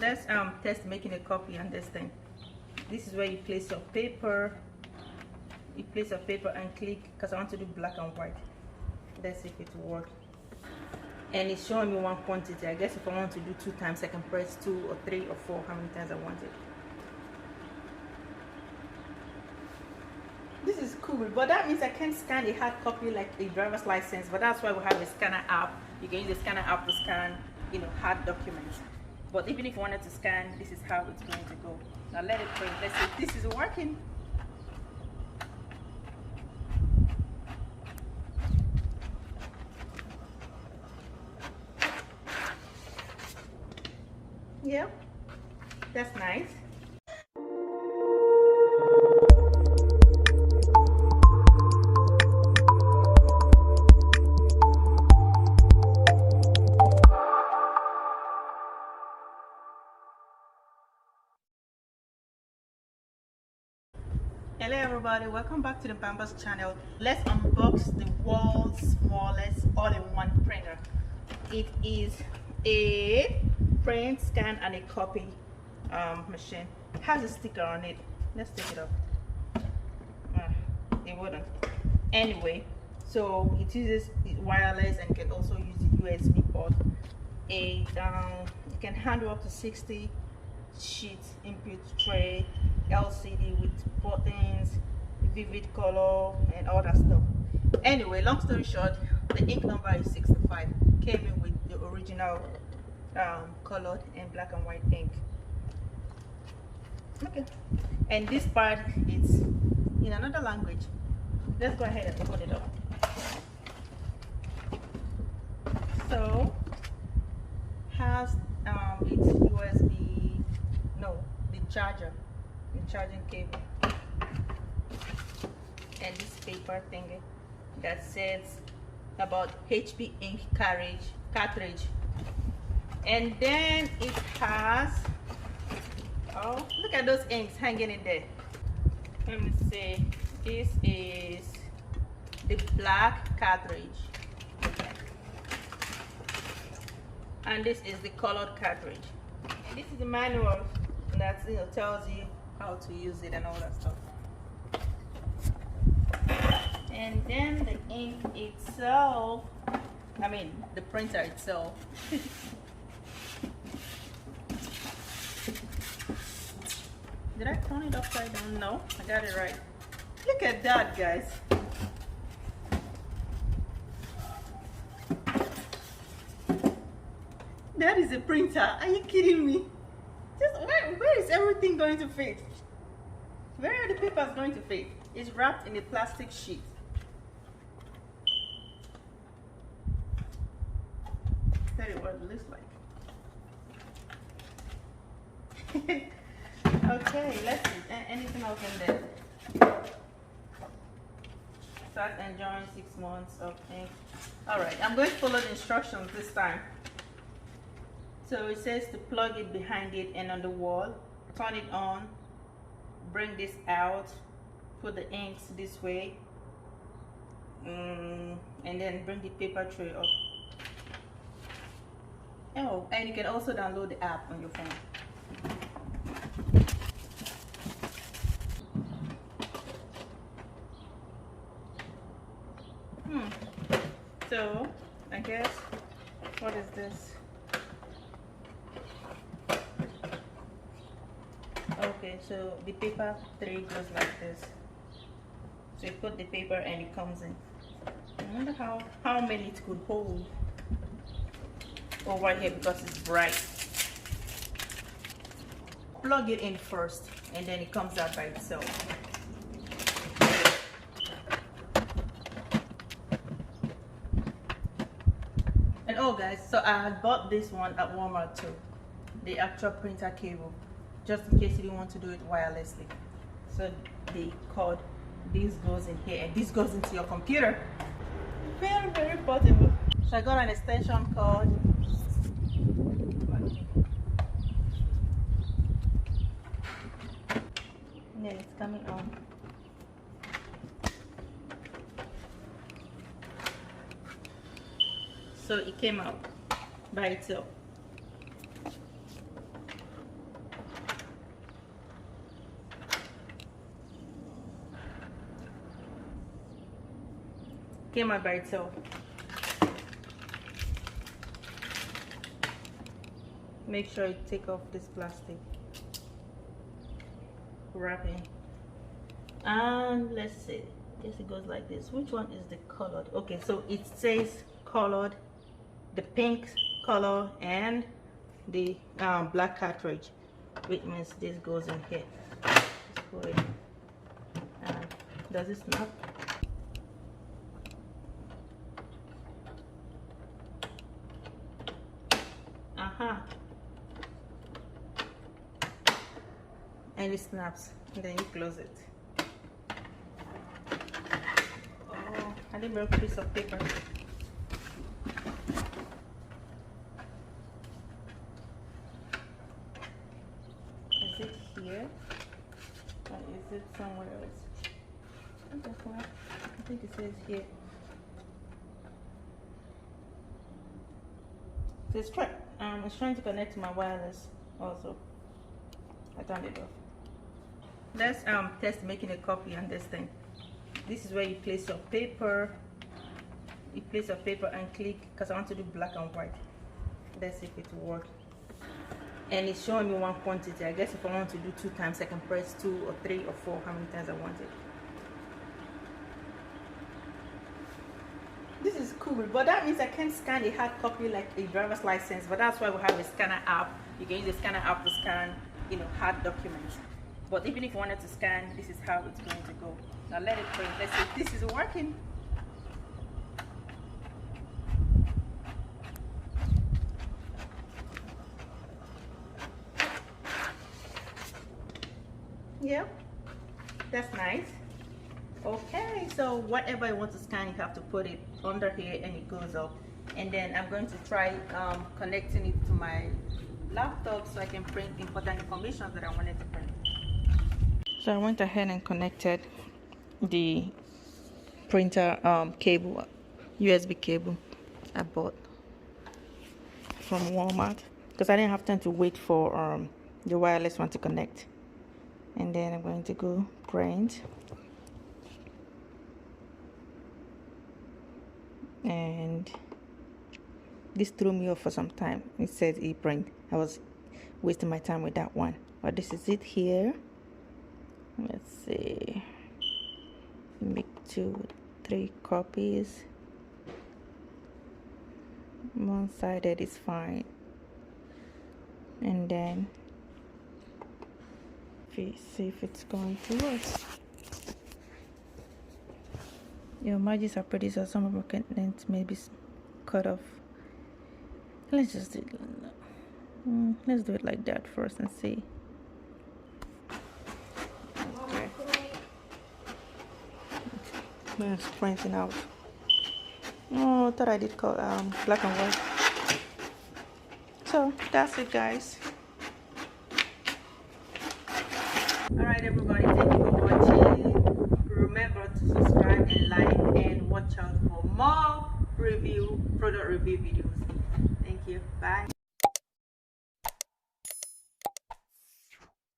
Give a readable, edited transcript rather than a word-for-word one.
let's test making a copy on this thing. This is where you place your paper. You place your paper and click, because I want to do black and white. Let's see if it will work. And it's showing me one quantity. I guess if I want to do 2 times, I can press 2 or 3 or 4, how many times I want it. This is cool, but that means I can't scan a hard copy like a driver's license. But that's why we have a scanner app. You can use the scanner app to scan, you know, hard documents. But even if you wanted to scan, this is how it's going to go. Now let it print. Let's see if this is working. Yeah, that's nice. Hello everybody, welcome back to the Bambas channel. Let's unbox the world's smallest all-in-one printer. It is a print, scan and a copy machine. It has a sticker on it. Let's take it off. It wouldn't. Anyway, so it uses wireless and can also use the USB port. You can handle up to 60 sheets, input tray, LCD with buttons, vivid color and all that stuff. Anyway, long story short, the ink number is 65. Came in with the original colored and black and white ink. Okay, and this part is in another language. Let's go ahead and open it up. So has its USB, no, the charger, the charging cable, and this paper thingy that says about HP ink cartridge. And then it has, oh, look at those inks hanging in there. Let me see. This is the black cartridge, and this is the colored cartridge. And this is the manual that, you know, tells you how to use it and all that stuff. And then the ink itself, I mean the printer itself. Did I turn it upside down? No, I got it right. Look at that, guys. That is a printer. Are you kidding me? Just where is everything going to fit? Where are the papers going to fit? It's wrapped in a plastic sheet. Tell you what it looks like. Okay, let's see. Anything else in there? Start enjoying 6 months of ink. Alright, I'm going to follow the instructions this time. So it says to plug it behind it and on the wall, turn it on, bring this out, put the inks this way, and then bring the paper tray up. Oh, and you can also download the app on your phone. So I guess, what is this? Okay, so the paper tray goes like this. So you put the paper and it comes in. I wonder how many it could hold over here because it's bright. Plug it in first and then it comes out by itself. And oh guys, so I had bought this one at Walmart too, the actual printer cable, just in case you didn't want to do it wirelessly. So the cord, this goes in here and this goes into your computer. Very, very portable. So I got an extension cord. And then it's coming on. So it came out by itself. came out by itself. Make sure you take off this plastic wrapping, and let's see. Yes, it goes like this. Which one is the colored? Okay, so it says colored, the pink color and the black cartridge, which means this goes in here. Let's go in. Does it snap? And it snaps, and then you close it. Oh, I didn't bring a piece of paper. Is it here? Or is it somewhere else? I think it says here. So it's trying to connect to my wireless also. I turned it off. Let's test making a copy on this thing. This is where you place your paper. You place your paper and click, because I want to do black and white. Let's see if it will work. And it's showing me one quantity. I guess if I want to do 2 times, I can press 2 or 3 or 4, how many times I want it. This is cool, but that means I can't scan a hard copy like a driver's license. But that's why we have a scanner app. You can use the scanner app to scan, you know, hard documents. But even if you wanted to scan, this is how it's going to go. Now let it print. Let's see if this is working. Yeah, that's nice. Okay, so whatever I want to scan, you have to put it under here and it goes up. And then I'm going to try connecting it to my laptop so I can print important information that I wanted to print. So I went ahead and connected the printer cable, USB cable I bought from Walmart, because I didn't have time to wait for the wireless one to connect. And then I'm going to go print. And this threw me off for some time. It says e-print. I was wasting my time with that one, but this is it here. Let's see, make 2, 3 copies. One-sided is fine, and then see if it's going to work. Your margins are pretty, so some of our contents may be cut off. Let's just do it. Let's do it like that first and see. Okay. It's printing out. Oh, I thought I did call black and white. So that's it, guys. Alright everybody, thank you for watching. Remember to subscribe and like and watch out for more product review videos. Thank you. Bye.